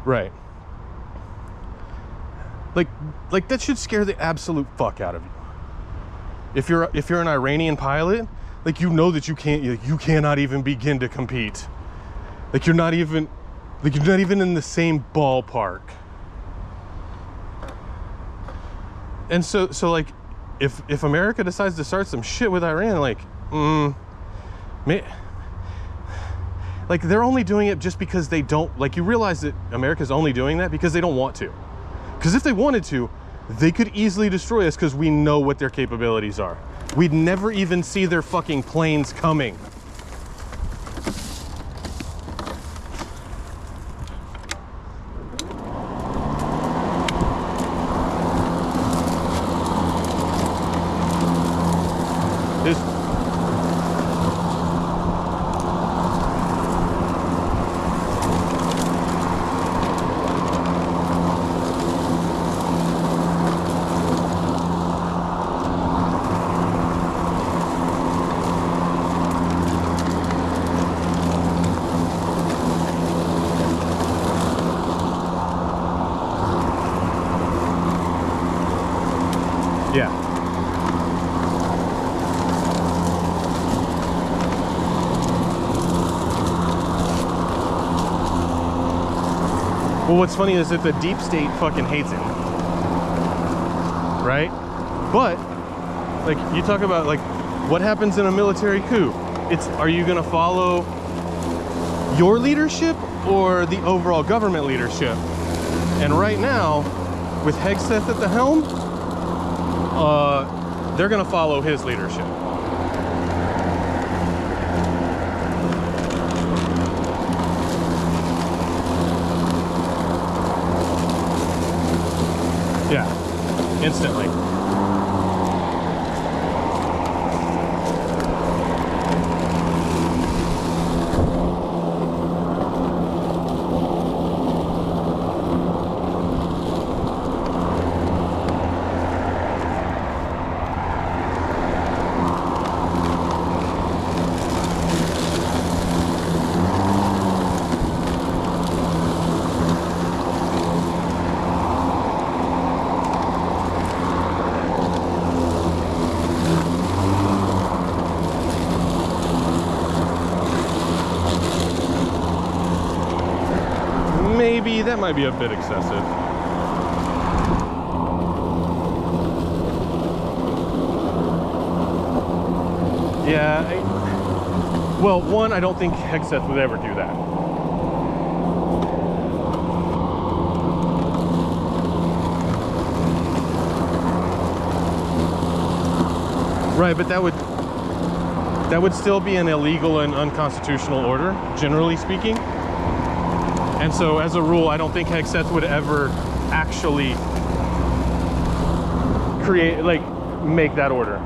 Right. Like that should scare the absolute fuck out of you. If you're an Iranian pilot, like, you know that you cannot even begin to compete. Like you're not even in the same ballpark. And so like if America decides to start some shit with Iran, like like they're only doing it just because they don't, like, you realize that America's only doing that because they don't want to. Because if they wanted to, they could easily destroy us because we know what their capabilities are. We'd never even see their fucking planes coming. Yeah. Well, what's funny is that the deep state fucking hates it, right? But, like, you talk about, like, what happens in a military coup? It's, are you gonna follow your leadership or the overall government leadership? And right now, with Hegseth at the helm, they're gonna follow his leadership. Yeah, instantly. Maybe that might be a bit excessive. Yeah, well, one, I don't think Hegseth would ever do that. Right, but that would still be an illegal and unconstitutional order, generally speaking. And so, as a rule, I don't think Hegseth would ever actually make that order.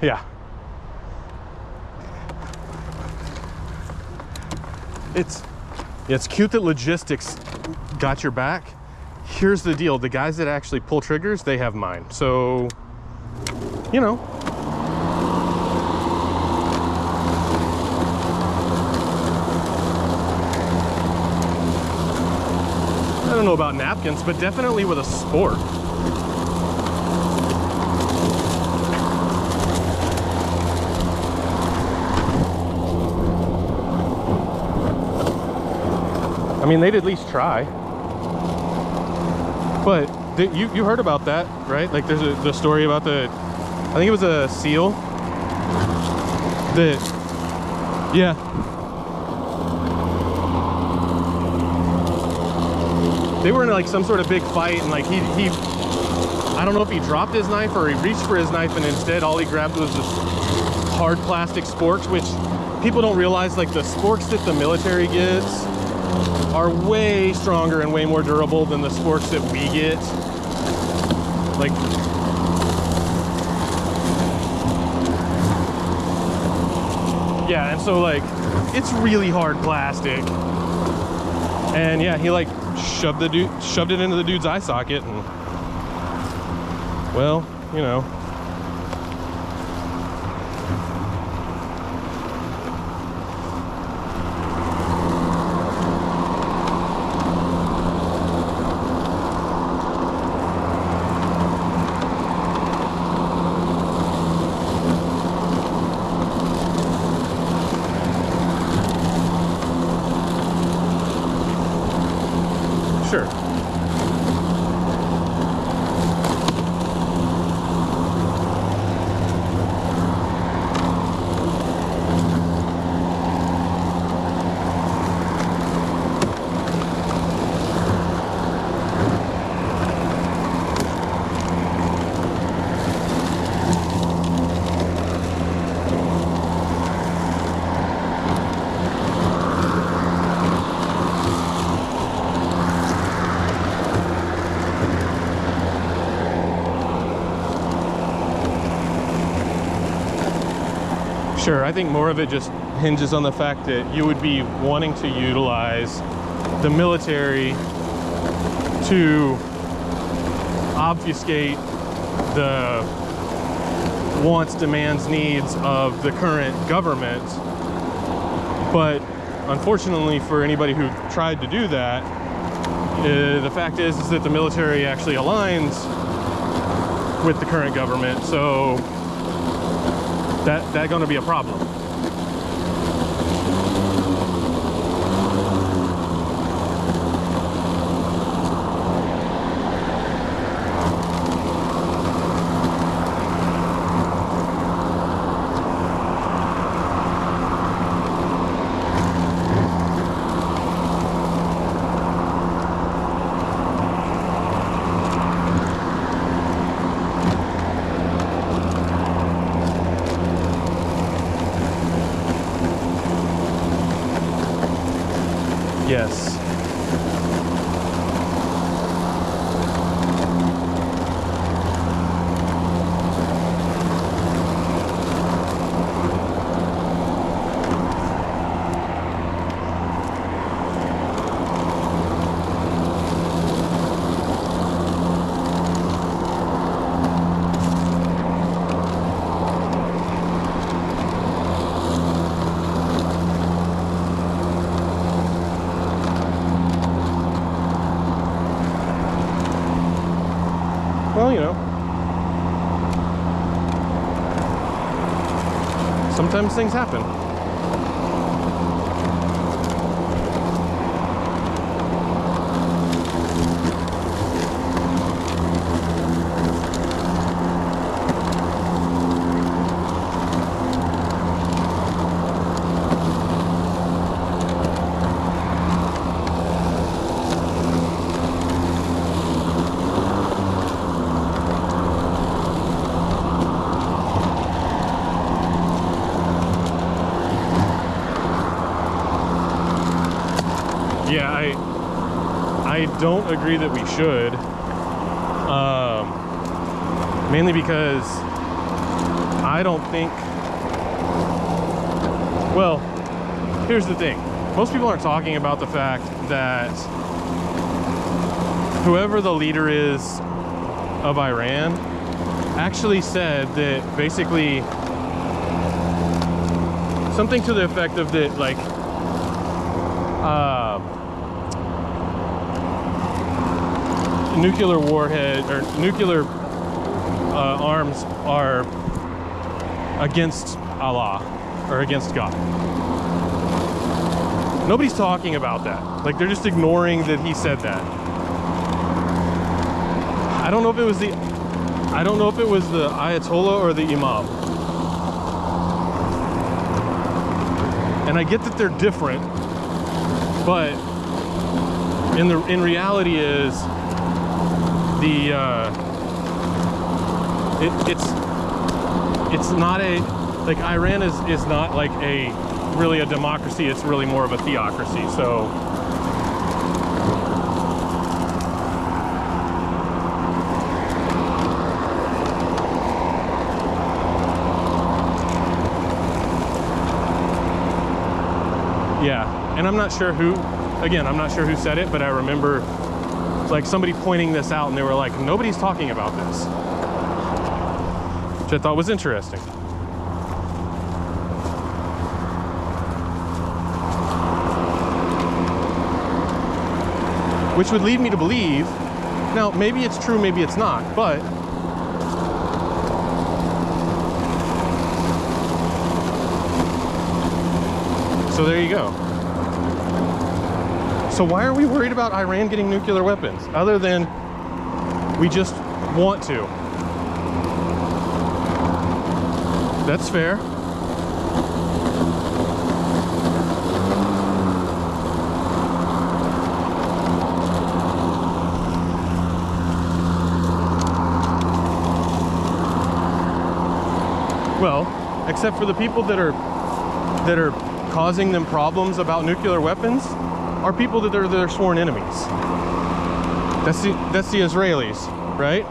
Yeah. It's cute that logistics got your back. Here's the deal. The guys that actually pull triggers, they have mine. So, you know. I don't know about napkins, but definitely with a sport. I mean, they'd at least try. But you heard about that, right? Like, there's the story about I think it was a SEAL that, yeah. They were in like some sort of big fight, and like he I don't know if he dropped his knife or he reached for his knife, and instead all he grabbed was this hard plastic sporks, which people don't realize, like, the sporks that the military gets are way stronger and way more durable than the sporks that we get. Like, yeah, and so like it's really hard plastic. And yeah, he like shoved it into the dude's eye socket, and well, you know, Sure, I think more of it just hinges on the fact that you would be wanting to utilize the military to obfuscate the wants, demands, needs of the current government. But unfortunately for anybody who tried to do that, the fact is that the military actually aligns with the current government, so that's going to be a problem. Yes. Well, you know, sometimes things happen. Yeah, I don't agree that we should, mainly because I don't think, well, here's the thing. Most people aren't talking about the fact that whoever the leader is of Iran actually said that basically something to the effect of that, like, nuclear warhead or nuclear arms are against Allah or against God. Nobody's talking about that. Like, they're just ignoring that he said that. I don't know if it was the Ayatollah or the Imam. And I get that they're different, but in reality is it's not a, like, Iran is not like really a democracy. It's really more of a theocracy. So yeah, and I'm not sure who said it, but I remember like somebody pointing this out and they were like, nobody's talking about this, which I thought was interesting. Which would lead me to believe, now maybe it's true, maybe it's not, but so there you go. So why are we worried about Iran getting nuclear weapons, other than we just want to? That's fair. Well, except for the people that are causing them problems about nuclear weapons are people that are their sworn enemies. That's the Israelis, right?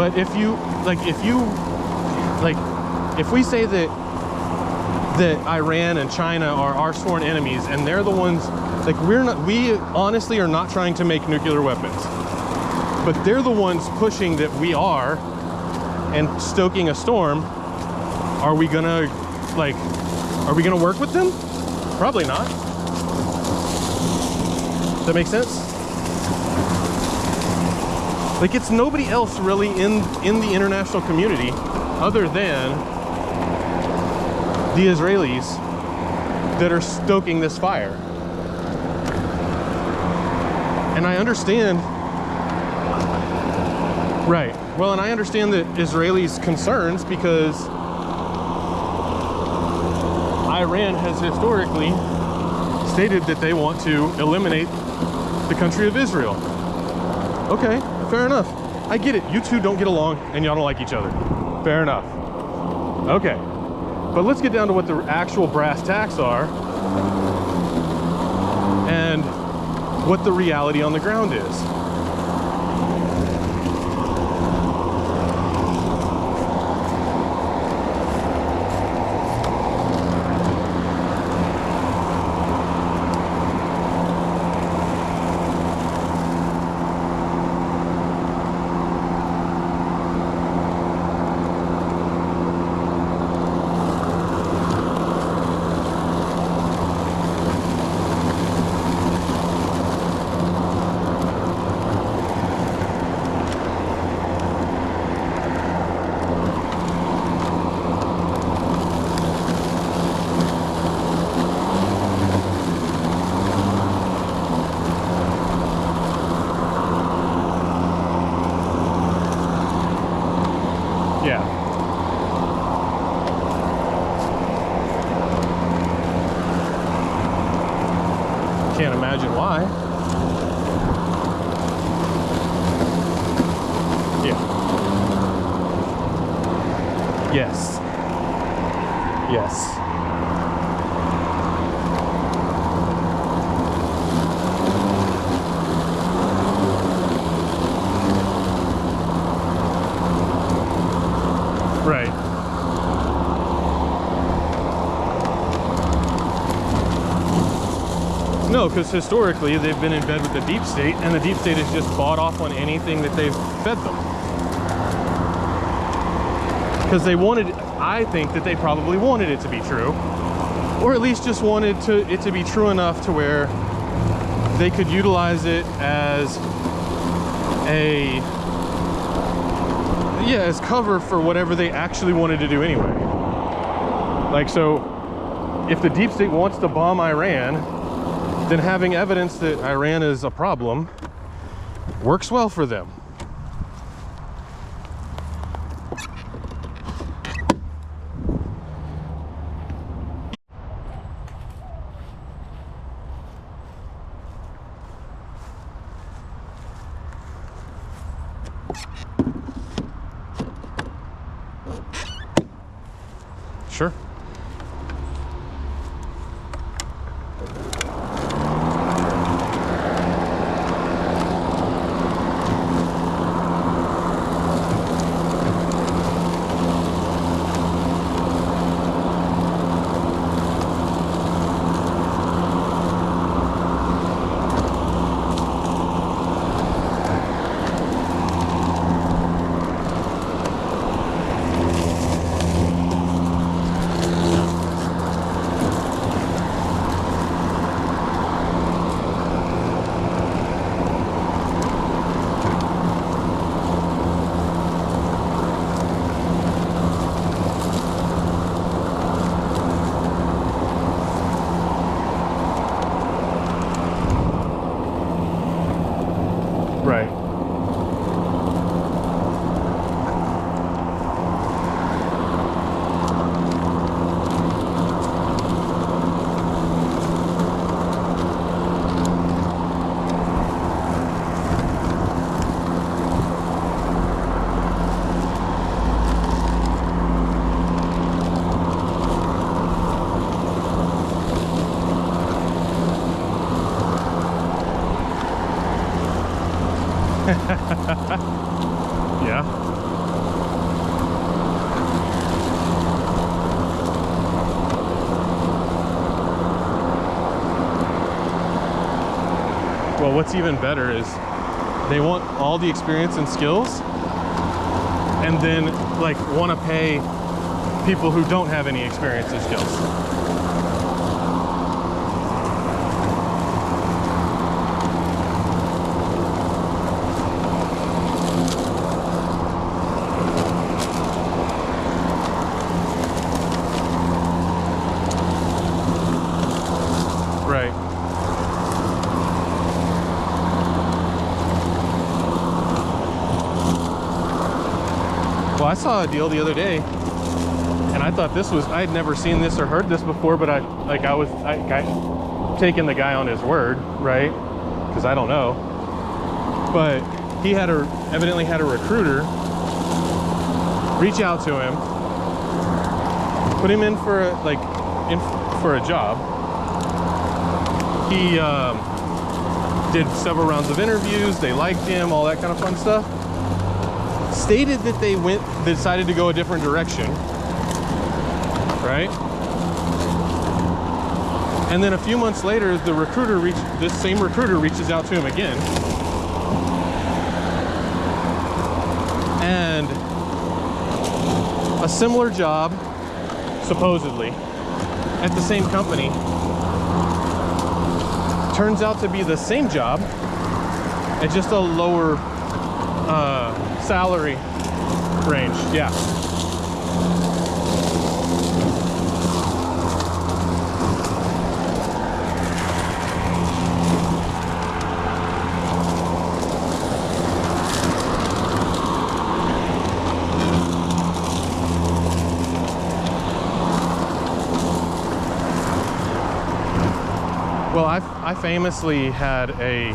But if we say that Iran and China are our sworn enemies, and they're the ones, like, we honestly are not trying to make nuclear weapons, but they're the ones pushing that we are and stoking a storm. Are we gonna work with them? Probably not. Does that make sense? Like, it's nobody else really in the international community other than the Israelis that are stoking this fire. And I understand, right, well, and I understand the Israelis' concerns, because Iran has historically stated that they want to eliminate the country of Israel. Okay, fair enough. I get it. You two don't get along and y'all don't like each other. Fair enough. Okay. But let's get down to what the actual brass tacks are and what the reality on the ground is. Can't imagine why. Yeah. Yes. Yes. Right. No, because historically they've been in bed with the deep state, and the deep state has just bought off on anything that they've fed them. Because they wanted, I think that they probably wanted it to be true, or at least just wanted it to be true enough to where they could utilize it as as cover for whatever they actually wanted to do anyway. Like, so if the deep state wants to bomb Iran, then having evidence that Iran is a problem works well for them. Sure. Right. Yeah. well, what's even better is they want all the experience and skills, and then like want to pay people who don't have any experience and skills. Right. Well, I saw a deal the other day, and I thought this was, I'd never seen this or heard this before, but I taking the guy on his word, right? Because I don't know. But he had evidently had a recruiter reach out to him, put him in for a job. He did several rounds of interviews. They liked him, all that kind of fun stuff. Stated that they decided to go a different direction, right? And then a few months later, this same recruiter reaches out to him again. And a similar job, supposedly, at the same company, turns out to be the same job at just a lower salary range. Yeah. Well, I famously had a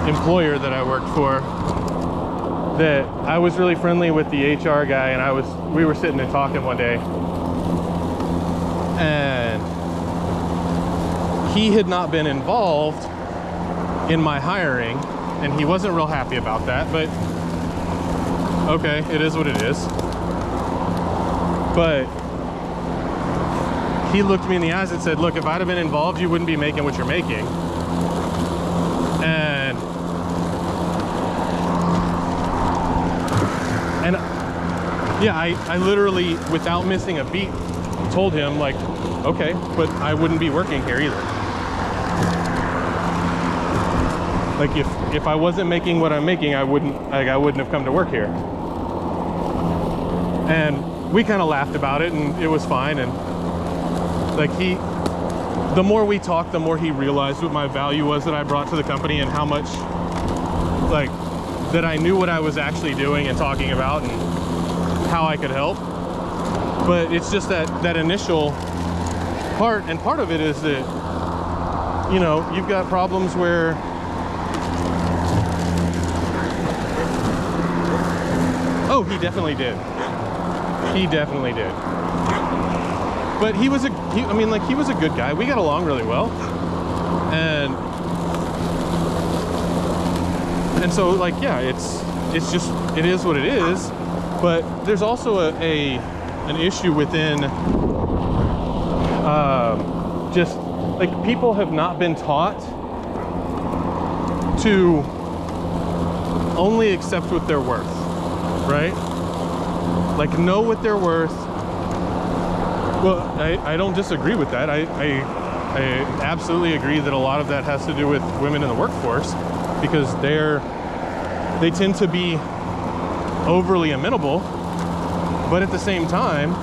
employer that I worked for that I was really friendly with the HR guy, and we were sitting and talking one day, and he had not been involved in my hiring, and he wasn't real happy about that, but okay, it is what it is. But he looked me in the eyes and said, look, if I'd have been involved, you wouldn't be making what you're making. And yeah, I literally, without missing a beat, told him, like, okay, but I wouldn't be working here either. Like, if I wasn't making what I'm making, I wouldn't have come to work here. And we kind of laughed about it, and it was fine. And like, the more we talked, the more he realized what my value was that I brought to the company, and how much, like, that I knew what I was actually doing and talking about and how I could help. But it's just that initial part, and part of it is that, you know, you've got problems where oh, he definitely did. He definitely did. But he was a good guy. We got along really well. And so, like, yeah, it's just, it is what it is. But there's also an issue within just like, people have not been taught to only accept what they're worth, right? Like, know what they're worth. Well, I don't disagree with that. I absolutely agree that a lot of that has to do with women in the workforce, because they tend to be overly amenable. But at the same time,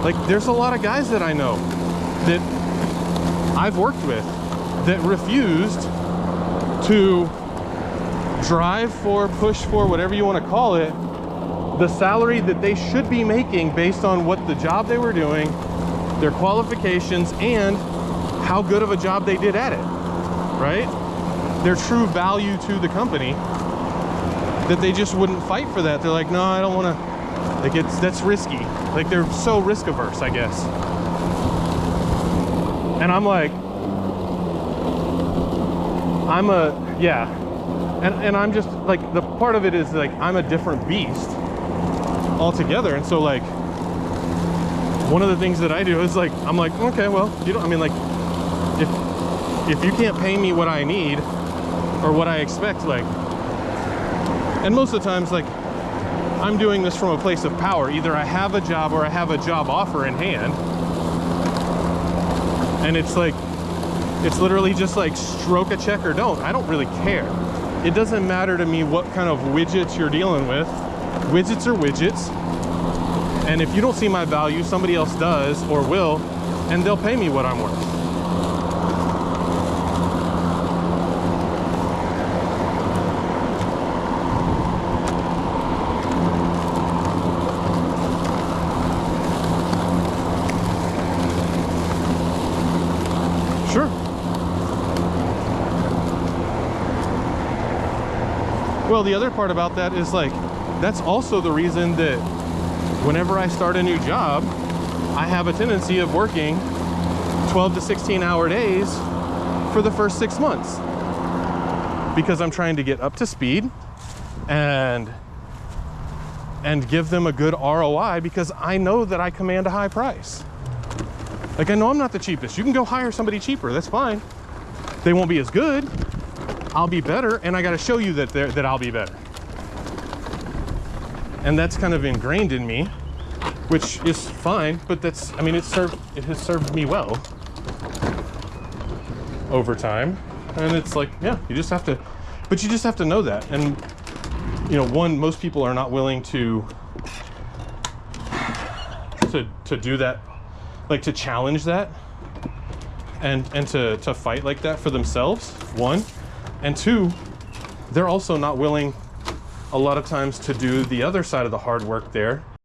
like, there's a lot of guys that I know that I've worked with that refused to drive for, push for, whatever you want to call it, the salary that they should be making based on what the job they were doing, their qualifications, and how good of a job they did at it, right? Their true value to the company, that they just wouldn't fight for that. They're like, no, I don't want to, like, that's risky. Like, they're so risk averse, I guess. And I'm like, yeah. And I'm just like, the part of it is like, I'm a different beast altogether. And so, like, one of the things that I do is, like, I'm like, okay, well, you don't, I mean, like, if you can't pay me what I need, or what I expect. Like, and most of the times, like, I'm doing this from a place of power. Either I have a job or I have a job offer in hand. And it's like, it's literally just like stroke a check or don't. I don't really care. It doesn't matter to me what kind of widgets you're dealing with. Widgets are widgets. And if you don't see my value, somebody else does or will, and they'll pay me what I'm worth. Sure. Well, the other part about that is like, that's also the reason that whenever I start a new job, I have a tendency of working 12 to 16 hour days for the first 6 months, because I'm trying to get up to speed and give them a good ROI, because I know that I command a high price. Like, I know I'm not the cheapest. You can go hire somebody cheaper, that's fine. They won't be as good. I'll be better, and I got to show you that I'll be better. And that's kind of ingrained in me, which is fine, but that's, I mean, it has served me well over time. And it's like, yeah, you just have to know that. And, you know, most people are not willing to do that, like to challenge that and to fight like that for themselves, one. And two, they're also not willing a lot of times to do the other side of the hard work there